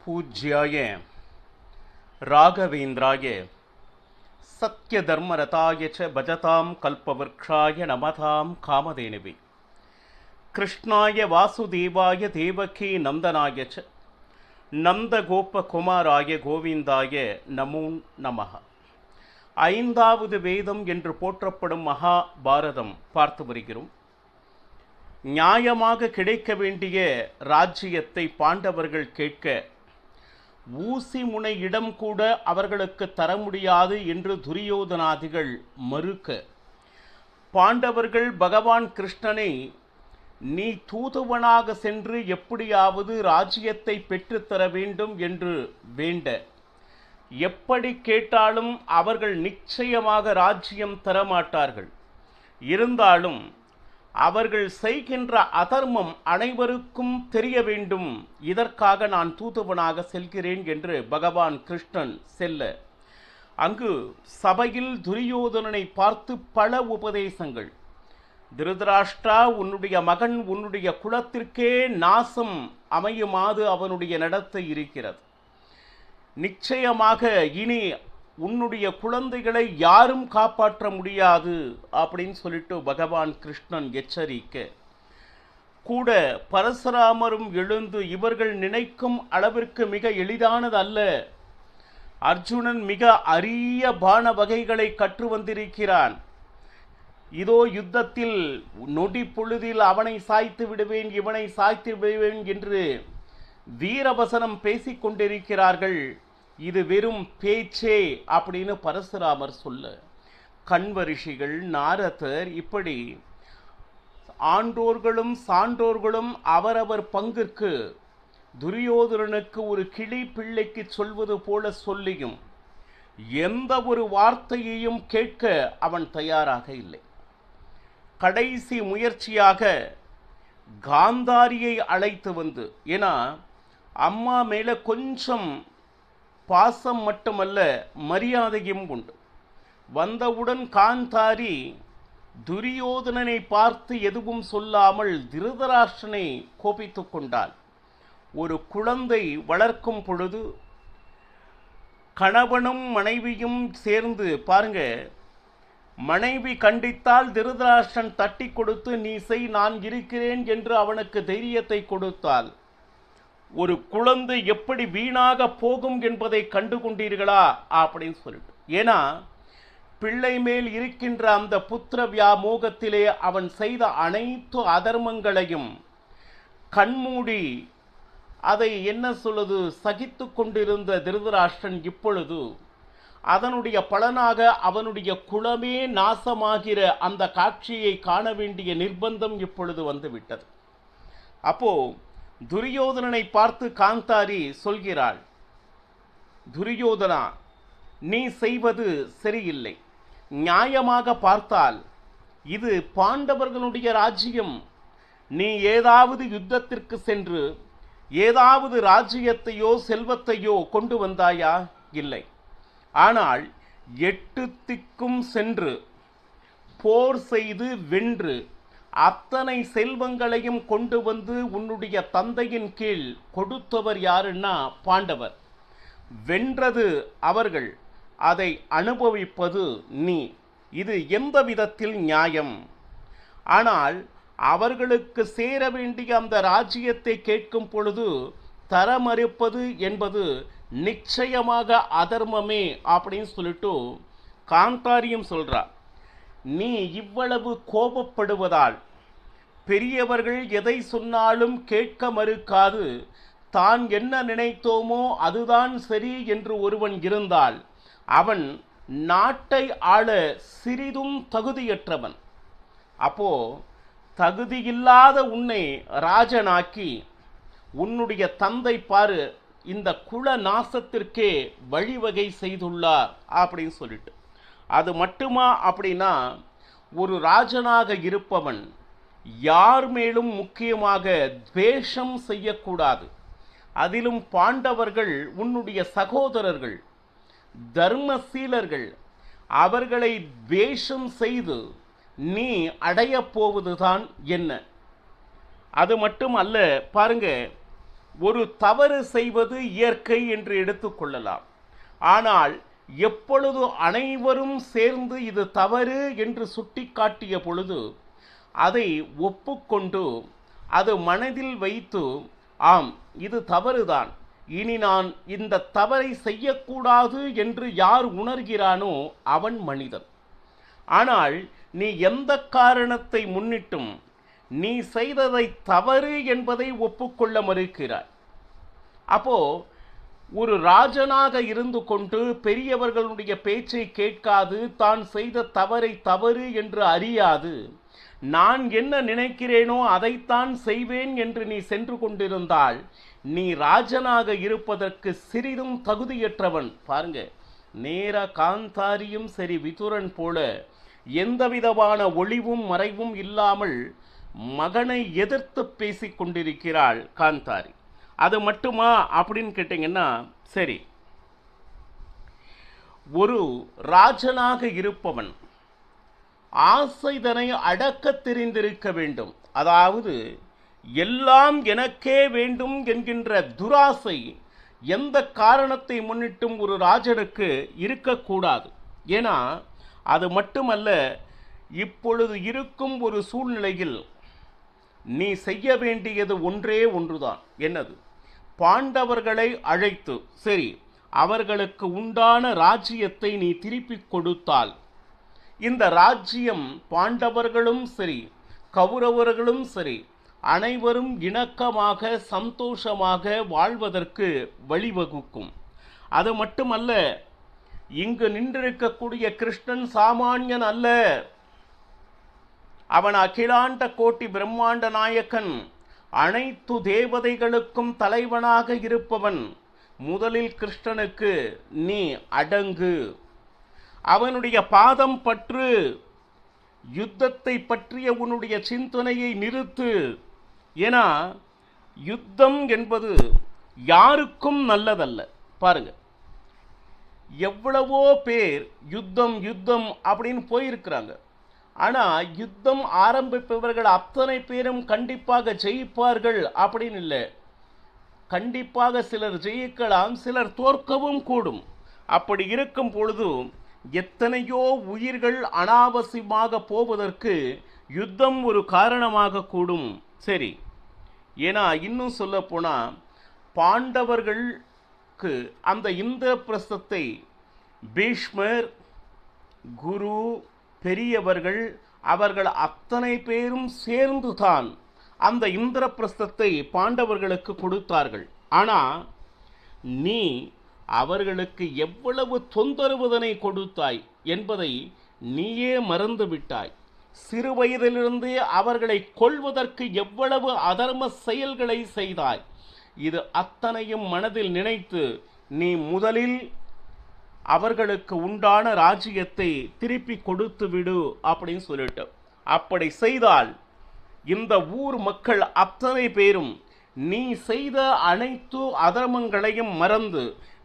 पूज्याय राघवेन्द्राय सत्यधर्मरताय च भजतां कल्पवृक्षाय नमतां कामधेनुवे कृष्णाय वासुदेवाय देवकी नंदनाय च नंदगोपकुमाराय गोविंदाय नमो नमः. ஐந்தாவது வேதம் என்று போற்றப்படும் மகாபாரதம் பார்த்து வருகிறோம். நியாயமாக கிடைக்க வேண்டிய ராஜ்யத்தை பாண்டவர்கள் கேட்க ஊசி முனை இடம் கூட அவர்களுக்கு தர முடியாது என்று துரியோதனாதிகள் மறுக்க, பாண்டவர்கள் பகவான் கிருஷ்ணனை நீ தூதுவனாக சென்று எப்படியாவது ராஜ்யத்தை பெற்றுத்தர வேண்டும் என்று வேண்ட, எப்படி கேட்டாலும் அவர்கள் நிச்சயமாக ராஜ்யம் தரமாட்டார்கள். இருந்தாலும் அவர்கள் செய்கின்ற அதர்மம் அனைவருக்கும் தெரிய வேண்டும், இதற்காக நான் தூதுவனாக செல்கிறேன் என்று பகவான் கிருஷ்ணன் செல்ல, அங்கு சபையில் துரியோதனனை பார்த்து பல உபதேசங்கள். திருதராஷ்டிரா, உன்னுடைய மகன் உன்னுடைய குலத்திற்கே நாசம் அமையுமாறு அவனுடைய நடத்தை இருக்கிறது. நிச்சயமாக இனி உன்னுடைய குழந்தைகளை யாரும் காப்பாற்ற முடியாது அப்படின்னு சொல்லிட்டு பகவான் கிருஷ்ணன் எச்சரிக்க, கூட பரசுராமரும் எழுந்து இவர்கள் நினைக்கும் அளவிற்கு மிக எளிதானது அல்ல, அர்ஜுனன் மிக அரிய பான வகைகளை கற்று வந்திருக்கிறான், இதோ யுத்தத்தில் நொடி பொழுதில் அவனை சாய்த்து விடுவேன் இவனை சாய்த்து விடுவேன் என்று வீரவசனம் பேசிக் கொண்டிருக்கிறார்கள், இது வெறும் பேச்சே அப்படின்னு பரசுராமர் சொல்ல, கண்வரிஷிகள் நாரதர் இப்படி ஆண்டோர்களும் சான்றோர்களும் அவரவர் பங்கிற்கு துரியோதனனுக்கு ஒரு கிளி பிள்ளைக்கு சொல்வது போல சொல்லியும் எந்த ஒரு வார்த்தையையும் கேட்க அவன் தயாராக இல்லை. கடைசி முயற்சியாக காந்தாரியை அழைத்து வந்து, ஏன்னா அம்மா மேல கொஞ்சம் பாசம் மட்டுமல்ல மரியாதையும் உண்டு. வந்தவுடன் காந்தாரி துரியோதனனை பார்த்து எதுவும் சொல்லாமல் திருதராஷ்டிரனை கோபித்து கொண்டாள். ஒரு குழந்தை வளர்க்கும் பொழுது கணவனும் மனைவியும் சேர்ந்து பாருங்க, மனைவி கண்டித்தால் திருதராஷ்டிரன் தட்டி கொடுத்து நீ செய் நான் இருக்கிறேன் என்று அவனுக்கு தைரியத்தை கொடுத்தாள். ஒரு குழந்தை எப்படி வீணாக போகும் என்பதை கண்டு கொண்டீர்களா அப்படின்னு சொல்லிட்டு, ஏன்னா பிள்ளை மேல் இருக்கின்ற அந்த புத்திர வியாமோகத்திலே அவன் செய்த அனைத்து அதர்மங்களையும் கண்மூடி அதை என்ன சொல்லுது சகித்து கொண்டிருந்த திருதராஷ்டிரன் இப்பொழுது அதனுடைய பலனாக அவனுடைய குலமே நாசமாகிற அந்த காட்சியை காண வேண்டிய நிர்பந்தம் இப்பொழுது வந்துவிட்டது. அப்போ துரியோதனனை பார்த்து காந்தாரி சொல்கிறாள், துரியோதனா, நீ செய்வது சரியில்லை. நியாயமாக பார்த்தால் இது பாண்டவர்களுடைய ராஜ்யம். நீ ஏதாவது யுத்தத்திற்கு சென்று ஏதாவது ராஜ்யத்தையோ செல்வத்தையோ கொண்டு வந்தாயா? இல்லை. ஆனால் 8 திக்கும் சென்று போர் செய்து வென்று அத்தனை செல்வங்களையும் கொண்டு வந்து உன்னுடைய தந்தையின் கீழ் கொடுத்தவர் யாருன்னா பாண்டவர். வென்றது அவர்கள், அதை அனுபவிப்பது நீ. இது எந்த விதத்தில் நியாயம்? ஆனால் அவர்களுக்கு சேர வேண்டிய அந்த ராஜ்யத்தை கேட்கும் பொழுது தர மறுப்பது என்பது நிச்சயமாக அதர்மமே அப்படின்னு சொல்லிட்டு காந்தாரியும் சொல்றா. நீ இவ்வளவு கோபப்படுவதால் பெரியவர்கள் எதை சொன்னாலும் கேட்க மறுக்காது தான் என்ன நினைத்தோமோ அதுதான் சரி என்று ஒருவன் இருந்தால் அவன் நாட்டை ஆள சிறிதும் தகுதியற்றவன். அப்போ தகுதியில்லாத உன்னை ராஜனாக்கி உன்னுடைய தந்தை பாரு இந்த குல நாசத்திற்கே வழிவகை செய்துள்ளார் அப்படின்னு சொல்லிட்டு, அது மட்டுமா அப்படின்னா ஒரு ராஜனாக இருப்பவன் யார் மேலும் முக்கியமாக துவேஷம் செய்யக்கூடாது. அதிலும் பாண்டவர்கள் உன்னுடைய சகோதரர்கள், தர்மசீலர்கள், அவர்களை துவேஷம் செய்து நீ அடைய போவதுதான் என்ன? அது மட்டும் அல்ல, பாருங்க, ஒரு தவறு செய்வது இயற்கை என்று எடுத்துக்கொள்ளலாம். ஆனால் எப்பொழுது அனைவரும் சேர்ந்து இது தவறு என்று சுட்டிக்காட்டிய பொழுது அதை ஒப்புக்கொண்டு அது மனதில் வைத்து, ஆம் இது தவறுதான், இனி நான் இந்த தவறை செய்யக்கூடாது என்று யார் உணர்கிறானோ அவன் மனிதன். ஆனால் நீ எந்த காரணத்தை முன்னிட்டும் நீ செய்ததை தவறு என்பதை ஒப்புக்கொள்ள மறுக்கிறாய். அப்போ ஒரு ராஜனாக இருந்து கொண்டு பெரியவர்களுடைய பேச்சை கேட்காது, தான் செய்த தவறை தவறு என்று அறியாது, நான் என்ன நினைக்கிறேனோ அதைத்தான் செய்வேன் என்று நீ சென்று கொண்டிருந்தால் நீ ராஜனாக இருப்பதற்கு சிறிதும் தகுதியற்றவன். பாருங்க, நேர காந்தாரியும் சரி விதுரன் போல எந்தவிதமான ஒளிவும் மறைவும் இல்லாமல் மகனை எதிர்த்து பேசிக் கொண்டிருக்கிறாள் காந்தாரி. அது மட்டுமா அப்படின்னு கேட்டீங்கன்னா, சரி, ஒரு ராஜனாக இருப்பவன் ஆசைதனை அடக்க தெரிந்திருக்க வேண்டும். அதாவது எல்லாம் எனக்கே வேண்டும் என்கின்ற துராசை எந்த காரணத்தை முன்னிட்டும் ஒரு ராஜனுக்கு இருக்கக்கூடாது. ஏன்னா அது மட்டுமல்ல, இப்பொழுது இருக்கும் ஒரு சூழ்நிலையில் நீ செய்ய வேண்டியது ஒன்றே ஒன்றுதான். என்னது? பாண்டவர்களை அழைத்து, சரி, அவர்களுக்கு உண்டான ராஜ்யத்தை நீ திருப்பி கொடுத்தால் இந்த ராஜ்யம் பாண்டவர்களும் சரி கௌரவர்களும் சரி அனைவரும் இணக்கமாக சந்தோஷமாக வாழ்வதற்கு வழிவகுக்கும். அது மட்டுமல்ல, இங்கு நின்றிருக்கக்கூடிய கிருஷ்ணன் சாமானியன் அல்ல. அவன் அகிலாண்ட கோட்டி பிரம்மாண்ட நாயகன், அனைத்து தேவதைகளுக்கும் தலைவனாக இருப்பவன். முதலில் கிருஷ்ணனுக்கு நீ அடங்கு, அவனுடைய பாதம் பற்று, யுத்தத்தை பற்றிய உன்னுடைய சிந்தனையை நிறுத்து. ஏன்னா யுத்தம் என்பது யாருக்கும் நல்லதல்ல. பாருங்க, எவ்வளவோ பேர் யுத்தம் யுத்தம் அப்படின்னு போயிருக்கிறாங்க. ஆனால் யுத்தம் ஆரம்பிப்பவர்கள் அத்தனை பேரும் கண்டிப்பாக ஜெயிப்பார்கள் அப்படின்னு இல்லை. கண்டிப்பாக சிலர் ஜெயிக்கலாம், சிலர் தோற்கவும் கூடும். அப்படி இருக்கும் பொழுது எத்தனையோ உயிர்கள் அனாவசியமாக போவதற்கு யுத்தம் ஒரு காரணமாக கூடும். சரி, ஏன்னா இன்னும் சொல்ல போனால் பாண்டவர்களுக்கு அந்த இந்திரபிரஸ்தத்தை பீஷ்மர், குரு, பெரியவர்கள் அவர்கள் அத்தனை பேரும் சேர்ந்து தான் அந்த இந்திரபிரஸ்தத்தை பாண்டவர்களுக்கு கொடுத்தார்கள். ஆனால் நீ அவர்களுக்கு எவ்வளவு தொந்தரவுதனை கொடுத்தாய் என்பதை நீயே மறந்து விட்டாய். சிறு வயதிலிருந்தே அவர்களை கொல்வதற்கு எவ்வளவு அதர்ம செயல்களை செய்தாய். இது அத்தனையும் மனதில் நினைத்து நீ முதலில் அவர்களுக்கு உண்டான ராஜ்யத்தை திருப்பி கொடுத்து விடு அப்படின்னு சொல்லிட்டு, அப்படி செய்தால் இந்த ஊர் மக்கள் அத்தனை பேரும் நீ செய்த அனைத்து அதர்மங்களையும் மறந்து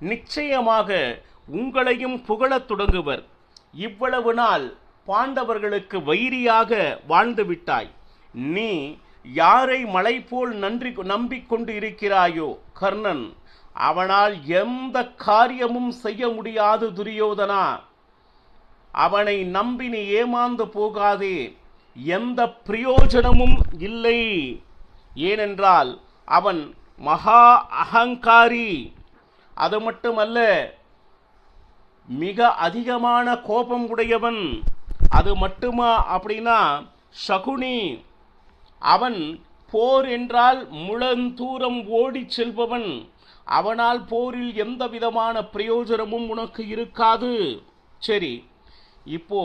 நிச்சயமாக உங்களையும் புகழத் தொடங்குவர். இவ்வளவு நாள் பாண்டவர்களுக்கு வைரியாக வாழ்ந்து விட்டாய். நீ யாரை மலை போல் நம்பிக்கொண்டு இருக்கிறாயோ கர்ணன், அவனால் எந்த காரியமும் செய்ய முடியாது துரியோதனா. அவனை நம்பி நீ ஏமாந்து போகாதே, எந்த பிரயோஜனமும் இல்லை. ஏனென்றால் அவன் மகா அகங்காரி. அது மட்டுமல்ல, மிக அதிகமான கோபம் உடையவன். அது மட்டுமா அப்படின்னா சகுனி. அவன் போர் என்றால் முழந்தூரம் ஓடி செல்பவன். அவனால் போரில் எந்த விதமான பிரயோஜனமும் உனக்கு இருக்காது. சரி, இப்போ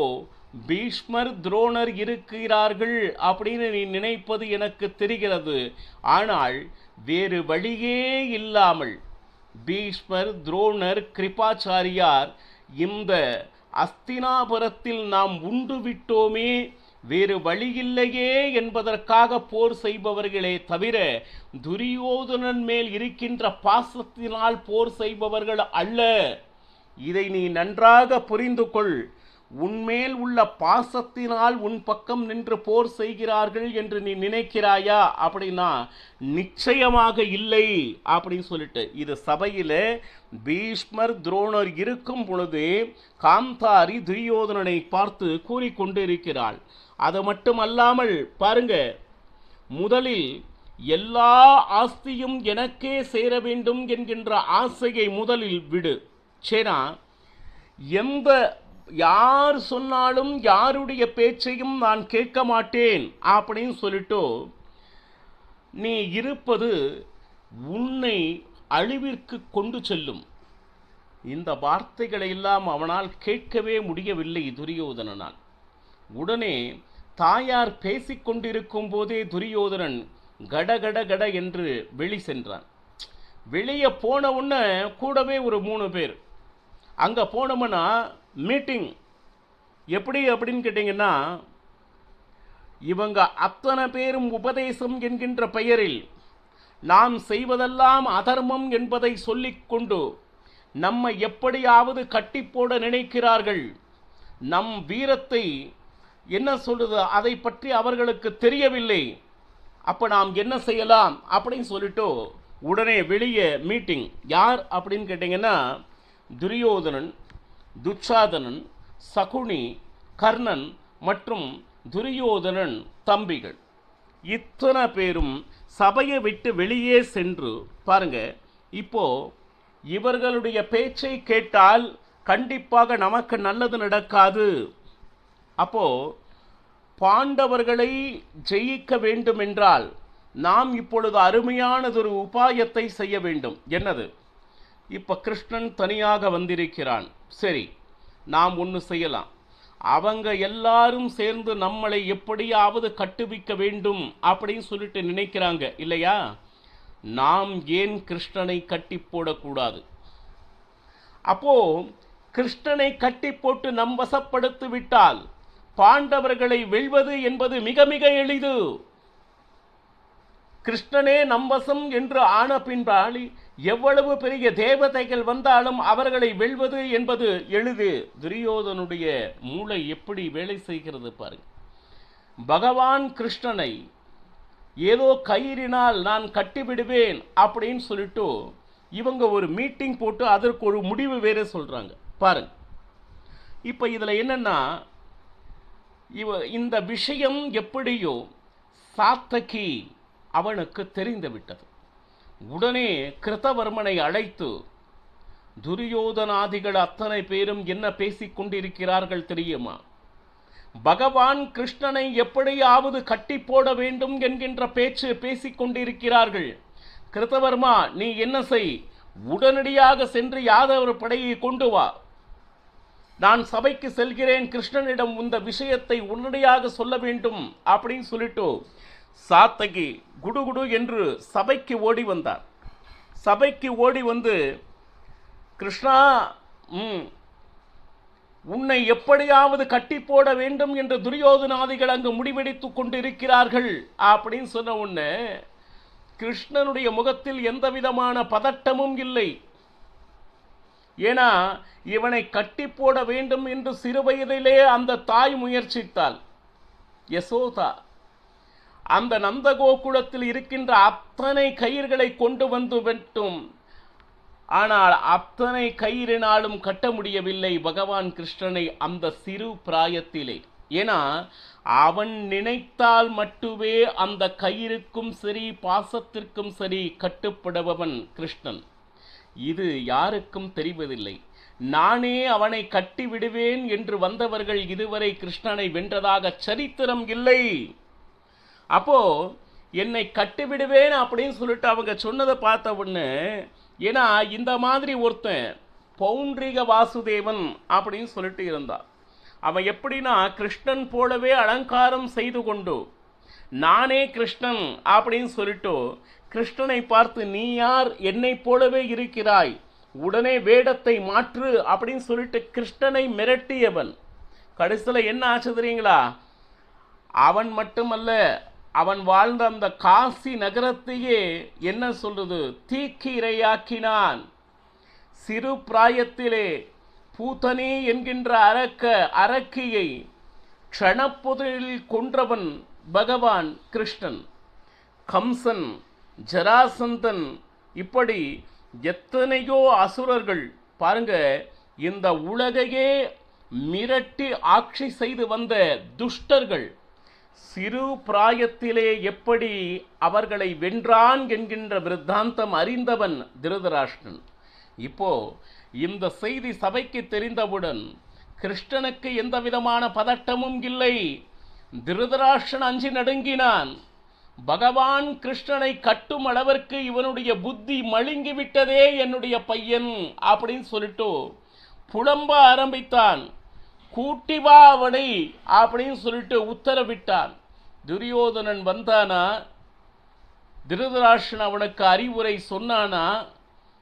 பீஷ்மர், துரோணர் இருக்கிறார்கள் அப்படின்னு நீ நினைப்பது எனக்கு தெரிகிறது. ஆனால் வேறு வழியே இல்லாமல் பீஷ்மர், துரோணர், கிருபாச்சாரியார் இந்த அஸ்தினாபுரத்தில் நாம் உண்டு விட்டோமே, வேறு வழியில்லையே என்பதற்காக போர் செய்பவர்களே தவிர துரியோதனன் மேல் இருக்கின்ற பாசத்தினால் போர் செய்பவர்கள் அல்ல. இதை நீ நன்றாக புரிந்து கொள். உன்மேல் உள்ள பாசத்தினால் உன் பக்கம் நின்று போர் செய்கிறார்கள் என்று நீ நினைக்கிறாயா அப்படின்னா நிச்சயமாக இல்லை அப்படின்னு சொல்லிட்டு, இது சபையில் பீஷ்மர் துரோணர் இருக்கும் பொழுது காந்தாரி துரியோதனனை பார்த்து கூறிக்கொண்டு இருக்கிறாள். அது மட்டுமல்லாமல் பாருங்க, முதலில் எல்லா ஆஸ்தியும் எனக்கே சேர வேண்டும் என்கின்ற ஆசையை முதலில் விடு. சேனா, யார் சொன்னாலும் யாருடைய பேச்சையும் நான் கேட்க மாட்டேன் அப்படின்னு சொல்லிட்டு, நீ இருப்பது உன்னை அழிவிற்கு கொண்டு செல்லும். இந்த வார்த்தைகளை எல்லாம் அவனால் கேட்கவே முடியவில்லை துரியோதனனால். உடனே தாயார் பேசிக்கொண்டிருக்கும் போதே துரியோதனன் கடகட கட என்று வெளி சென்றான். வெளியே போன உடனே கூடவே ஒரு 3 பேர். அங்கே போனோம்னா மீட்டிங் எப்படி அப்படின்னு கேட்டிங்கன்னா, இவங்க அத்தனை பேரும் உபதேசம் என்கின்ற பெயரில் நாம் செய்வதெல்லாம் அதர்மம் என்பதை சொல்லிக்கொண்டு நம்மை எப்படியாவது கட்டி போட நினைக்கிறார்கள். நம் வீரத்தை என்ன சொல்றது அதை பற்றி அவர்களுக்கு தெரியவில்லை. அப்போ நாம் என்ன செய்யலாம் அப்படின்னு சொல்லிட்டு உடனே வெளியே மீட்டிங். யார் அப்படின்னு கேட்டிங்கன்னா, துரியோதனன், துச்சாதனன், சகுனி, கர்ணன் மற்றும் துரியோதனன் தம்பிகள் இத்தனை பேரும் சபையை விட்டு வெளியே சென்று பாருங்க. இப்போ இவர்களுடைய பேச்சை கேட்டால் கண்டிப்பாக நமக்கு நல்லது நடக்காது. அப்போ பாண்டவர்களை ஜெயிக்க வேண்டும் என்றால் நாம் இப்பொழுது அருமையானதொரு உபாயத்தை செய்ய வேண்டும். என்னது? இப்போ கிருஷ்ணன் தனியாக வந்திருக்கிறான். சரி, நாம் ஒன்று செய்யலாம். அவங்க எல்லாரும் சேர்ந்து நம்மளை எப்படியாவது கட்டுவிக்க வேண்டும் அப்படின்னு சொல்லிட்டு நினைக்கிறாங்க இல்லையா? நாம் ஏன் கிருஷ்ணனை கட்டி போடக்கூடாது? அப்போ கிருஷ்ணனை கட்டி போட்டு நம் வசப்படுத்தி விட்டால் பாண்டவர்களை வெல்வது என்பது மிக மிக எளிது. கிருஷ்ணனே நம்பசம் என்று ஆன பின்பாலி எவ்வளவு பெரிய தேவதைகள் வந்தாலும் அவர்களை வெல்வது என்பது எளிது. துரியோதனுடைய மூளை எப்படி வேலை செய்கிறது பாருங்க. பகவான் கிருஷ்ணனை ஏதோ கயிறினால் நான் கட்டிவிடுவேன் அப்படின்னு சொல்லிட்டு இவங்க ஒரு மீட்டிங் போட்டு அதற்கு ஒரு முடிவு வேற சொல்றாங்க பாருங்க. இப்போ இதில் என்னன்னா, இந்த விஷயம் எப்படியோ சாத்தகி அவனுக்கு தெரிந்து விட்டது. உடனே கிருத்தவர்மனை அழைத்து, துரியோதனாதிகள் அத்தனை பேரும் என்ன பேசிக் கொண்டிருக்கிறார்கள் தெரியுமா? பகவான் கிருஷ்ணனை எப்படியாவது கட்டி போட வேண்டும் என்கின்ற பேச்சு பேசிக் கொண்டிருக்கிறார்கள். கிருத்தவர்மா, நீ என்ன செய், உடனடியாக சென்று யாதவர் படையை கொண்டு வா. நான் சபைக்கு செல்கிறேன், கிருஷ்ணனிடம் இந்த விஷயத்தை உடனடியாக சொல்ல வேண்டும் அப்படின்னு சொல்லிட்டு சாத்தகி குடுகுடு என்று சபைக்கு ஓடி வந்தார். சபைக்கு ஓடி வந்து, கிருஷ்ணா, உன்னை எப்படியாவது கட்டி போட வேண்டும் என்று துரியோதனாதிகள் அங்கு முடிவெடுத்துக் கொண்டிருக்கிறார்கள் அப்படின்னு சொன்ன உடனே கிருஷ்ணனுடைய முகத்தில் எந்த விதமான பதட்டமும் இல்லை. ஏன்னா இவனை கட்டி போட வேண்டும் என்று சிறுவயதிலே அந்த தாய் முயற்சித்தாள். யசோதா அந்த நந்தகோகுலத்தில் இருக்கின்ற அத்தனை கயிர்களை கொண்டு வந்து வெட்டும். ஆனால் அத்தனை கயிறினாலும் கட்ட முடியவில்லை பகவான் கிருஷ்ணனை அந்த சிறு பிராயத்திலே. ஏன்னா அவன் நினைத்தால் மட்டுமே அந்த கயிறுக்கும் சரி பாசத்திற்கும் சரி கட்டுப்படுபவன் கிருஷ்ணன். இது யாருக்கும் தெரிவதில்லை. நானே அவனை கட்டி விடுவேன் என்று வந்தவர்கள் இதுவரை கிருஷ்ணனை வென்றதாக சரித்திரம் இல்லை. அப்போ என்னை கட்டிவிடுவேன் அப்படின்னு சொல்லிட்டு அவங்க சொன்னதை பார்த்த உடனே, ஏன்னா இந்த மாதிரி ஒருத்தன் பௌண்ட்ரிக வாசுதேவன் அப்படின்னு சொல்லிட்டு இருந்தான். அவன் எப்படின்னா கிருஷ்ணன் போலவே அலங்காரம் செய்து கொண்டு நானே கிருஷ்ணன் அப்படின்னு சொல்லிட்டு கிருஷ்ணனை பார்த்து, நீ யார், என்னை போலவே இருக்கிறாய், உடனே வேடத்தை மாற்று அப்படின்னு சொல்லிட்டு கிருஷ்ணனை மிரட்டியவன். கடைசியில் என்ன ஆச்சு தெரியுங்களா? அவன் மட்டுமல்ல, அவன் வாழ்ந்த அந்த காசி நகரத்தையே என்ன சொல்றது, தீக்கு இரையாக்கினான். சிறு பிராயத்திலே பூதனே என்கின்ற அரக்கியை க்ஷணப்பொழுதில் கொன்றவன் பகவான் கிருஷ்ணன். கம்சன், ஜராசந்தன், இப்படி எத்தனையோ அசுரர்கள் பாருங்க. இந்த உலகையே மிரட்டி ஆட்சி செய்து வந்த துஷ்டர்கள் சிறு பிராயத்திலே எப்படி அவர்களை வென்றான் என்கின்ற விருத்தாந்தம் அறிந்தவன் திருதராஷ்டிரன். இப்போ இந்த செய்தி சபைக்கு தெரிந்தவுடன் கிருஷ்ணனுக்கு எந்த விதமான பதட்டமும் இல்லை. திருதராஷ்டிரன் அஞ்சி நடுங்கினான். பகவான் கிருஷ்ணனை கட்டும் அளவிற்கு இவனுடைய புத்தி மழுங்கிவிட்டதே என்னுடைய பையன் அப்படின்னு சொல்லிட்டு புலம்ப ஆரம்பித்தான். கூட்டி வா அவனை அப்படின்னு சொல்லிட்டு உத்தரவிட்டான். துரியோதனன் வந்தானா? திருதராஷ்டிரன் அவனுக்கு அறிவுரை சொன்னானா?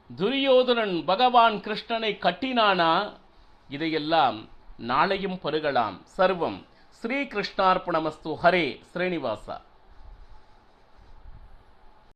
துரியோதனன் பகவான் கிருஷ்ணனை கட்டினானா? இதையெல்லாம் நாளையும் பருகலாம். சர்வம் ஸ்ரீ கிருஷ்ணார்ப்பணமஸ்து. ஹரே ஸ்ரீனிவாசா.